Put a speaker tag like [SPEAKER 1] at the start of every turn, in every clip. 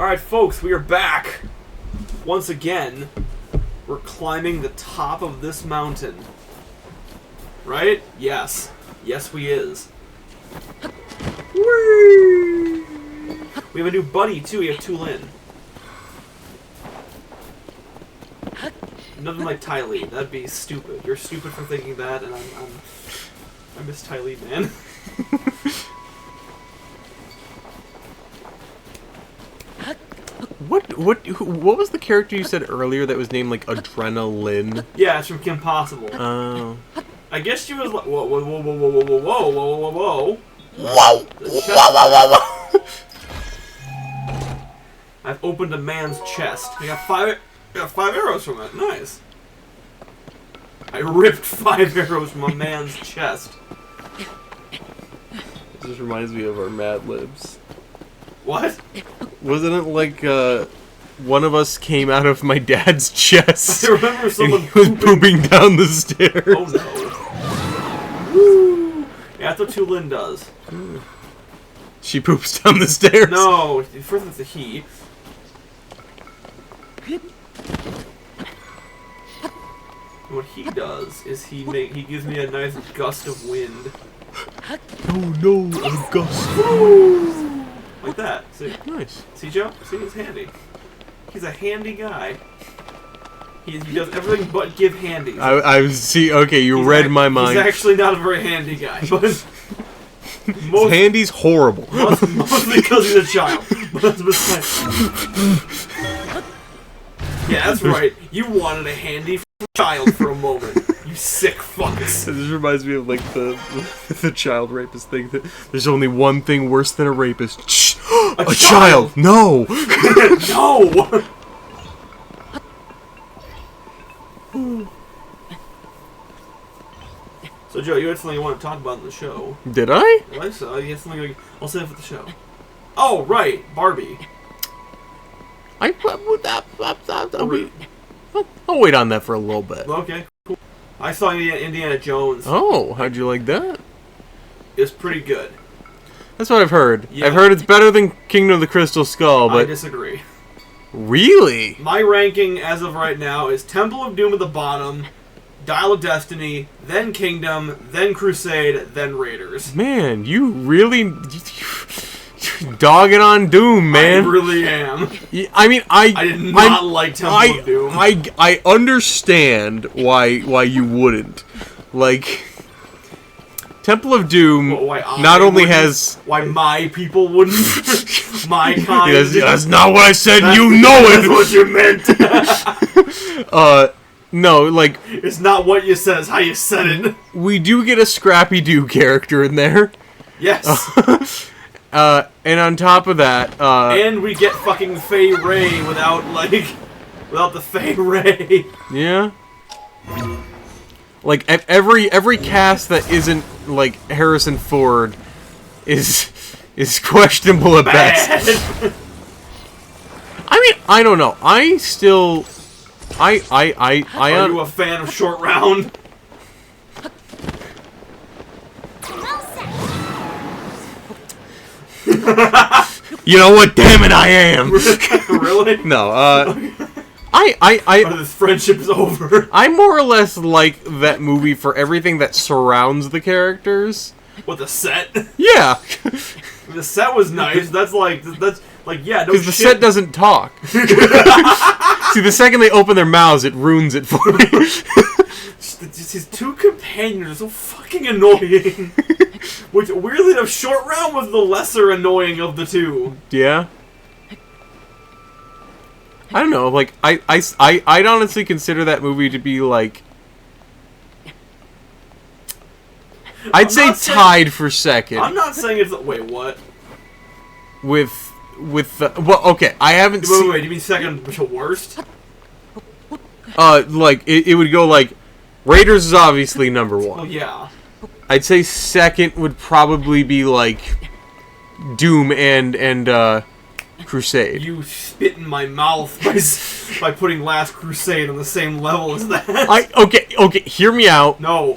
[SPEAKER 1] Alright, folks, we are back. Once again, we're climbing the top of this mountain. Right? Yes. Yes, we is. Whee! We have a new buddy, too. We have Tulin. Nothing like Ty Lee. That'd be stupid. You're stupid for thinking that, and I miss Ty Lee, man.
[SPEAKER 2] What was the character you said earlier that was named like Adrenaline?
[SPEAKER 1] Yeah, it's from Kim Possible.
[SPEAKER 2] Oh.
[SPEAKER 1] I guess she was like, whoa, whoa, whoa, whoa, whoa, whoa, whoa, whoa, whoa,
[SPEAKER 2] Whoa!
[SPEAKER 1] whoa. I've opened a man's chest. I got five arrows from it. Nice. I ripped 5 arrows from a man's chest.
[SPEAKER 2] This reminds me of our Mad Libs.
[SPEAKER 1] What?
[SPEAKER 2] Wasn't it like one of us came out of my dad's chest?
[SPEAKER 1] I remember someone
[SPEAKER 2] and he was pooping down the stairs.
[SPEAKER 1] Oh no. Woo! Yeah, that's what Tulin does.
[SPEAKER 2] She poops down the stairs?
[SPEAKER 1] No, first it's a he. What he does is he gives me a nice gust of wind.
[SPEAKER 2] Oh no, a gust.
[SPEAKER 1] Woo! Like that. See?
[SPEAKER 2] Nice.
[SPEAKER 1] See, Joe? See, he's handy. He's a handy guy. He does everything but give handies.
[SPEAKER 2] I see. Okay, you read my mind.
[SPEAKER 1] He's actually not a very handy guy, but
[SPEAKER 2] handy's horrible.
[SPEAKER 1] Mostly because he's a child. Yeah, that's right. You wanted a handy child for a moment. You sick fucks.
[SPEAKER 2] This reminds me of like the child rapist thing. That there's only one thing worse than a rapist. Shh! A child! No!
[SPEAKER 1] No! So Joe, you had something you want to talk about in the show.
[SPEAKER 2] Did I?
[SPEAKER 1] I think so. You had something I'll save for the show. Oh, right. Barbie.
[SPEAKER 2] I'll wait on that for a little bit.
[SPEAKER 1] Okay, cool. I saw Indiana Jones.
[SPEAKER 2] Oh, how'd you like that?
[SPEAKER 1] It's pretty good.
[SPEAKER 2] That's what I've heard.
[SPEAKER 1] Yeah.
[SPEAKER 2] I've heard it's better than Kingdom of the Crystal Skull, but...
[SPEAKER 1] I disagree.
[SPEAKER 2] Really?
[SPEAKER 1] My ranking as of right now is Temple of Doom at the bottom, Dial of Destiny, then Kingdom, then Crusade, then Raiders.
[SPEAKER 2] Man, you really... dogging on Doom, man.
[SPEAKER 1] I really am.
[SPEAKER 2] I mean, I
[SPEAKER 1] did not like Temple of Doom.
[SPEAKER 2] I understand why you wouldn't. Like, Temple of Doom not only has...
[SPEAKER 1] Why my people wouldn't? My kind.
[SPEAKER 2] That's not what I said, you know it!
[SPEAKER 1] That's what you meant!
[SPEAKER 2] No, like...
[SPEAKER 1] It's not what you said, it's how you said it.
[SPEAKER 2] We do get a Scrappy-Doo character in there.
[SPEAKER 1] Yes.
[SPEAKER 2] And on top of that,
[SPEAKER 1] and we get fucking Fay Ray without the Fay Ray.
[SPEAKER 2] Yeah. Like, every cast that isn't, like, Harrison Ford is questionable at best. I mean, I don't know. I still... Are
[SPEAKER 1] you a fan of Short Round?
[SPEAKER 2] You know what? Damn it, I am.
[SPEAKER 1] Really?
[SPEAKER 2] No.
[SPEAKER 1] This friendship is over.
[SPEAKER 2] I more or less like that movie for everything that surrounds the characters.
[SPEAKER 1] What, the set?
[SPEAKER 2] Yeah.
[SPEAKER 1] The set was nice. That's like yeah. No,
[SPEAKER 2] because the set doesn't talk. See, the second they open their mouths, it ruins it for me.
[SPEAKER 1] Just his two companions are so fucking annoying. Which, weirdly enough, Short Round was the lesser annoying of the two.
[SPEAKER 2] Yeah. I don't know, like, I'd honestly consider that movie to be, like... I'd say tied for second.
[SPEAKER 1] I'm not saying it's... Wait, what?
[SPEAKER 2] With the... Well, okay, I haven't seen...
[SPEAKER 1] Wait, do you mean second to worst?
[SPEAKER 2] Like, it would go, like... Raiders is obviously number one.
[SPEAKER 1] Oh, yeah.
[SPEAKER 2] I'd say second would probably be, like... Doom and Crusade.
[SPEAKER 1] You spit in my mouth by putting Last Crusade on the same level as that.
[SPEAKER 2] Okay, hear me out.
[SPEAKER 1] No.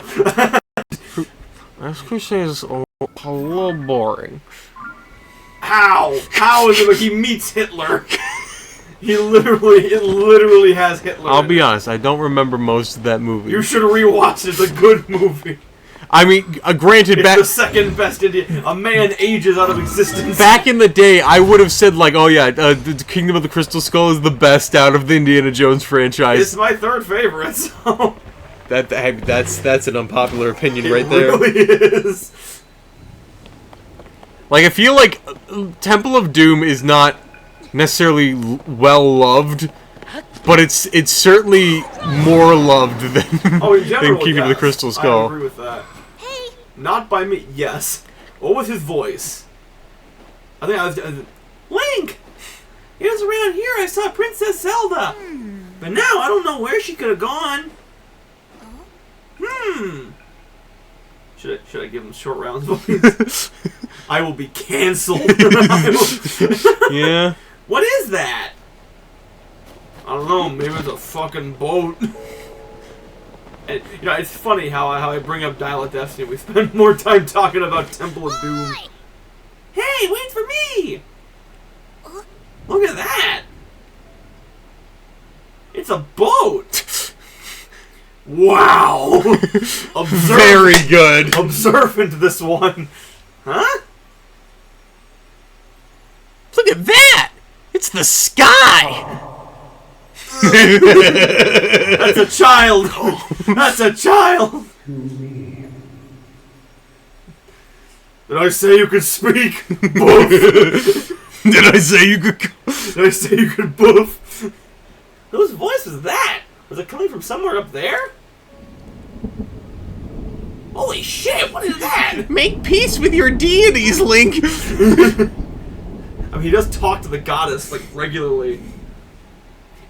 [SPEAKER 2] Last Crusade is a little boring.
[SPEAKER 1] How? How is it like he meets Hitler? It literally has Hitler.
[SPEAKER 2] I'll be honest, I don't remember most of that movie.
[SPEAKER 1] You should rewatch it. It's a good movie.
[SPEAKER 2] I mean, granted,
[SPEAKER 1] It's the second best Indiana. A man ages out of existence.
[SPEAKER 2] back in the day, I would have said, like, oh yeah, the Kingdom of the Crystal Skull is the best out of the Indiana Jones franchise.
[SPEAKER 1] It's my third favorite, so...
[SPEAKER 2] That's an unpopular opinion
[SPEAKER 1] It really is.
[SPEAKER 2] Like, I feel like Temple of Doom is not necessarily well loved, but it's certainly more loved than,
[SPEAKER 1] in general,
[SPEAKER 2] than Kingdom of the Crystal Skull.
[SPEAKER 1] I agree with that. Hey. Not by me. Yes. What was his voice? I think I was Link. He was around here. I saw Princess Zelda, but now I don't know where she could have gone. Should I give him short rounds voice? I will be cancelled.
[SPEAKER 2] Yeah.
[SPEAKER 1] What is that? I don't know. Maybe it's a fucking boat. And you know, it's funny how I bring up Dial of Destiny. We spend more time talking about Temple of Doom. Hey, wait for me! Look at that! It's a boat. Wow!
[SPEAKER 2] Very good.
[SPEAKER 1] Observant, this one. Huh?
[SPEAKER 2] Look at that! It's the sky!
[SPEAKER 1] That's a child! That's a child! Did I say you could speak? Boof!
[SPEAKER 2] Did I say you could...
[SPEAKER 1] Did I say you could boof? Whose voice was that? Was it coming from somewhere up there? Holy shit, what is that?
[SPEAKER 2] Make peace with your deities, Link!
[SPEAKER 1] I mean, he does talk to the goddess, like, regularly.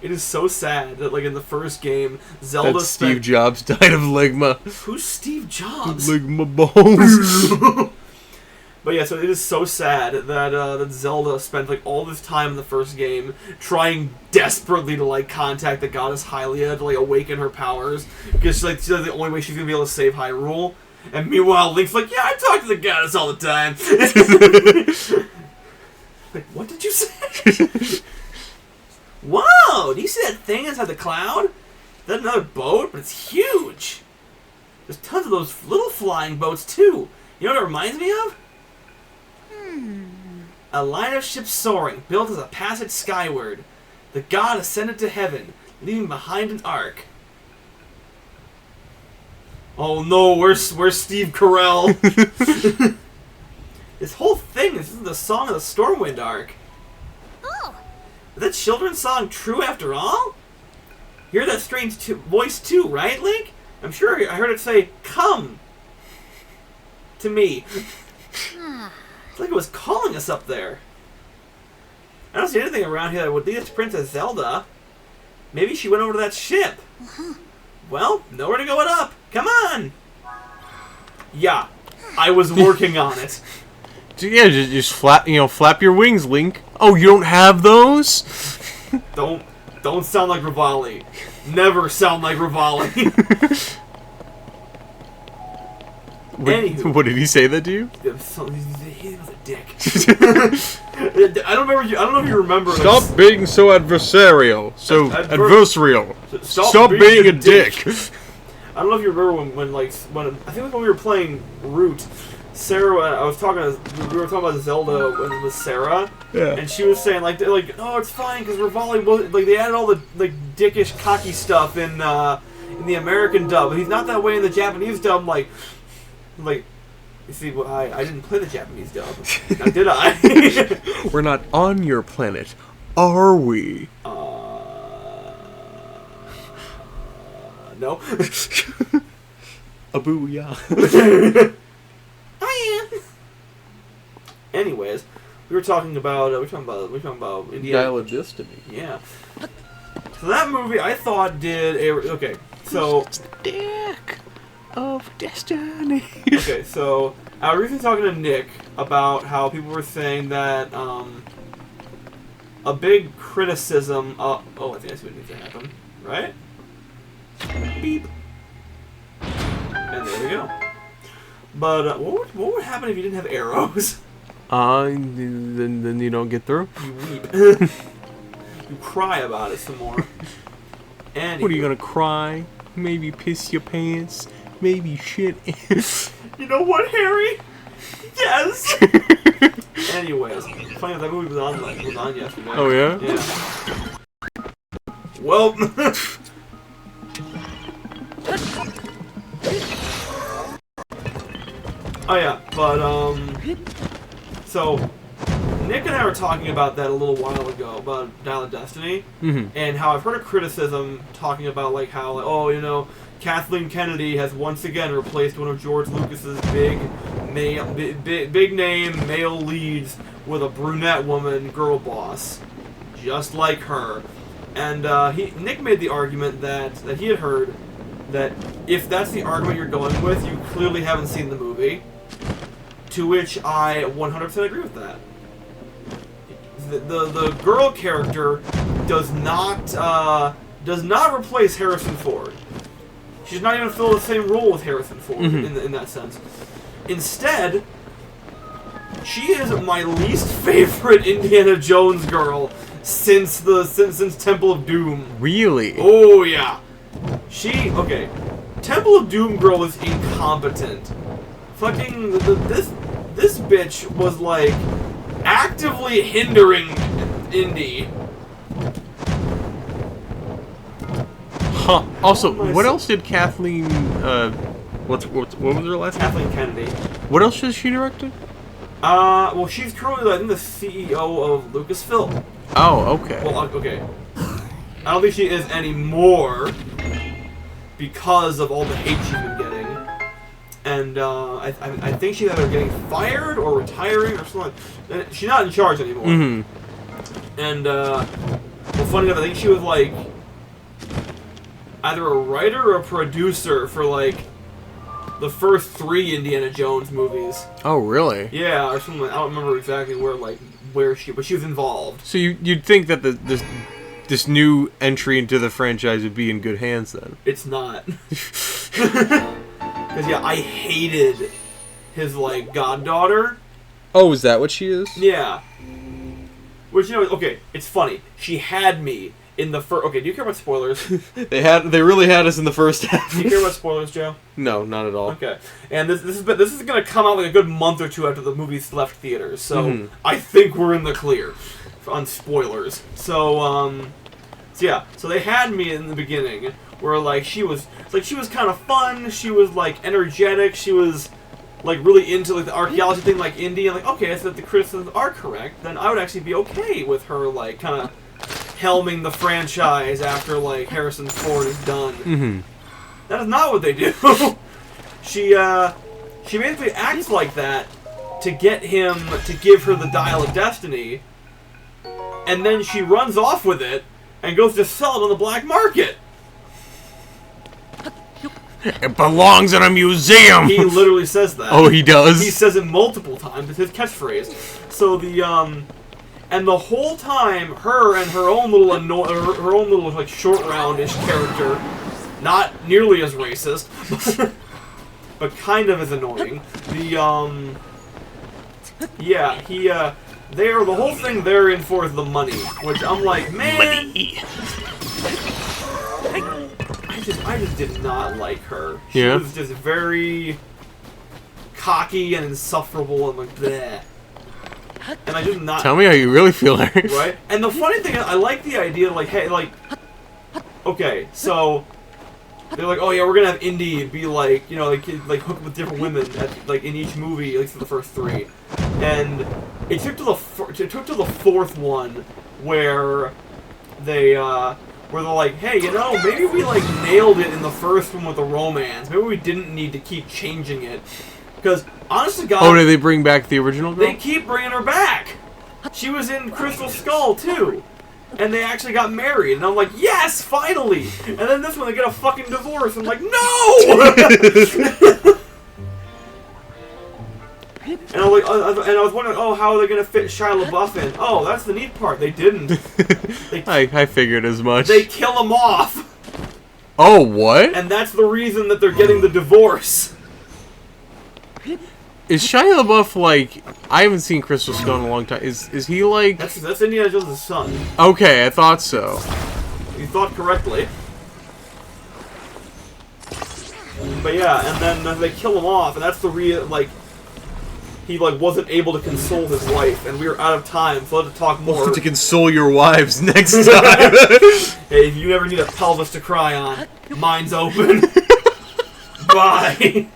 [SPEAKER 1] It is so sad that, like, in the first game, Zelda
[SPEAKER 2] That Steve Jobs died of ligma.
[SPEAKER 1] Who's Steve Jobs?
[SPEAKER 2] Ligma bones.
[SPEAKER 1] But yeah, so it is so sad that that Zelda spent, like, all this time in the first game trying desperately to, like, contact the goddess Hylia to, like, awaken her powers. Because, like, she's the only way she's gonna be able to save Hyrule. And meanwhile, Link's like, yeah, I talk to the goddess all the time. Like, what did you say? Whoa! Do you see that thing inside the cloud? That's another boat, but it's huge. There's tons of those little flying boats, too. You know what it reminds me of? A line of ships soaring, built as a passage skyward. The god ascended to heaven, leaving behind an ark. Oh no, where's Steve Carell? This whole thing is the song of the Stormwind arc. Oh. Is that children's song true after all? You hear that strange voice too, right, Link? I'm sure I heard it say, "Come to me." It's like it was calling us up there. I don't see anything around here that would lead us to Princess Zelda. Maybe she went over to that ship. Well, nowhere to go but up. Come on. Yeah, I was working on it.
[SPEAKER 2] Yeah, just flap your wings, Link. Oh, you don't have those?
[SPEAKER 1] Don't sound like Rivali. Never sound like Rivali. Anywho.
[SPEAKER 2] What did he say that to you?
[SPEAKER 1] He was a dick. I don't know if you remember.
[SPEAKER 2] Stop being so adversarial. So adversarial. Stop being a dick.
[SPEAKER 1] I don't know if you remember when I think when we were playing Root, Sarah. We were talking about Zelda with Sarah. Yeah. And she was saying like oh, it's fine because Rivali was like they added all the like dickish cocky stuff in the American dub, but he's not that way in the Japanese dub. Like, you see, well, I didn't play the Japanese dub. Now, did I?
[SPEAKER 2] We're not on your planet, are we?
[SPEAKER 1] No.
[SPEAKER 2] A booyah.
[SPEAKER 1] I am. Anyways, we were talking about Indiana.
[SPEAKER 2] Dial of Destiny.
[SPEAKER 1] Yeah. So that movie, I thought did a okay. So.
[SPEAKER 2] Dick of Destiny.
[SPEAKER 1] Okay, so I was recently talking to Nick about how people were saying that a big criticism. Oh, I think I see what needs to happen. Right? Beep. And there we go. But what would happen if you didn't have arrows?
[SPEAKER 2] Then you don't get through.
[SPEAKER 1] You weep. You cry about it some more. And
[SPEAKER 2] What are you gonna cry? Maybe piss your pants? Maybe shit.
[SPEAKER 1] You know what, Harry? Yes. Anyways, funny that movie was on yesterday.
[SPEAKER 2] Oh yeah.
[SPEAKER 1] Yeah. Well. Oh yeah, but so Nick and I were talking about that a little while ago about Dial of Destiny, and how I've heard a criticism talking about like how like, oh, you know, Kathleen Kennedy has once again replaced one of George Lucas's big name male leads with a brunette woman girl boss, just like her. And Nick made the argument that he had heard that if that's the argument you're going with, you clearly haven't seen the movie. To which I 100% agree with that. The girl character does not replace Harrison Ford. She's not even fill the same role with Harrison Ford in that sense. Instead, she is my least favorite Indiana Jones girl since Temple of Doom.
[SPEAKER 2] Really?
[SPEAKER 1] Oh yeah. Temple of Doom girl was incompetent. Fucking this bitch was like actively hindering Indy.
[SPEAKER 2] Huh. Also, what else did Kathleen? What was her last name?
[SPEAKER 1] Kathleen Kennedy.
[SPEAKER 2] What else has she directed?
[SPEAKER 1] Well, she's currently I think the CEO of Lucasfilm.
[SPEAKER 2] Oh, okay.
[SPEAKER 1] Well, okay. I don't think she is anymore because of all the hate she's been getting. And I think she's either getting fired or retiring or something. She's not in charge anymore. And well, funny enough, I think she was like either a writer or a producer for like the first 3 Indiana Jones movies.
[SPEAKER 2] Oh, really?
[SPEAKER 1] Yeah, or something. I don't remember exactly where she, but she was involved.
[SPEAKER 2] So you'd think that this new entry into the franchise would be in good hands then?
[SPEAKER 1] It's not. Because yeah, I hated his like goddaughter.
[SPEAKER 2] Oh, is that what she is?
[SPEAKER 1] Yeah. Which, you know, okay, it's funny. She had me in the first. Okay, do you care about spoilers?
[SPEAKER 2] They really had us in the first half.
[SPEAKER 1] Do you care about spoilers, Joe?
[SPEAKER 2] No, not at all.
[SPEAKER 1] Okay, and this is going to come out like a good month or two after the movie's left theaters, so I think we're in the clear on spoilers. So yeah, so they had me in the beginning where like she was kind of fun. She was like energetic. She was like really into like the archaeology thing, like Indy. And like, okay, so if the criticisms are correct, then I would actually be okay with her like kind of helming the franchise after like Harrison Ford is done. That is not what they do. She basically acts like that to get him to give her the Dial of Destiny, and then she runs off with it and goes to sell it on the black market.
[SPEAKER 2] It belongs in a museum!
[SPEAKER 1] He literally says that.
[SPEAKER 2] Oh, he does?
[SPEAKER 1] He says it multiple times. It's his catchphrase. So and the whole time, her and her own little like short roundish character, not nearly as racist, but kind of as annoying. The the whole thing they're in for is the money, which I'm like, man. Money. I just did not like her. She was just very cocky and insufferable and like bleh. And I just not.
[SPEAKER 2] Tell me how you really feel, Eric.
[SPEAKER 1] Right? And the funny thing is, I like the idea, like, hey, like, okay, so they're like, oh yeah, we're gonna have Indy be like, you know, like hooked with different women like in each movie, at least for the first 3, and it took to the 4th one where they're like, hey, you know, maybe we like nailed it in the first one with the romance. Maybe we didn't need to keep changing it. Because, honest to God...
[SPEAKER 2] Oh, did they bring back the original girl?
[SPEAKER 1] They keep bringing her back! She was in Crystal Skull, too. And they actually got married. And I'm like, yes, finally! And then this one, they get a fucking divorce. I'm like, no! And I was wondering, oh, how are they going to fit Shia LaBeouf in? Oh, that's the neat part. They didn't.
[SPEAKER 2] I figured as much.
[SPEAKER 1] They kill him off!
[SPEAKER 2] Oh, what?
[SPEAKER 1] And that's the reason that they're getting the divorce.
[SPEAKER 2] Is Shia LaBeouf, like... I haven't seen Crystal Skull in a long time. Is he like...
[SPEAKER 1] That's Indiana Jones' son.
[SPEAKER 2] Okay, I thought so.
[SPEAKER 1] You thought correctly. But yeah, and then they kill him off, and that's the like... He, like, wasn't able to console his wife, and we were out of time, so I had to talk more.
[SPEAKER 2] We'll have to console your wives next time.
[SPEAKER 1] Hey, if you ever need a pelvis to cry on, mine's open. Bye.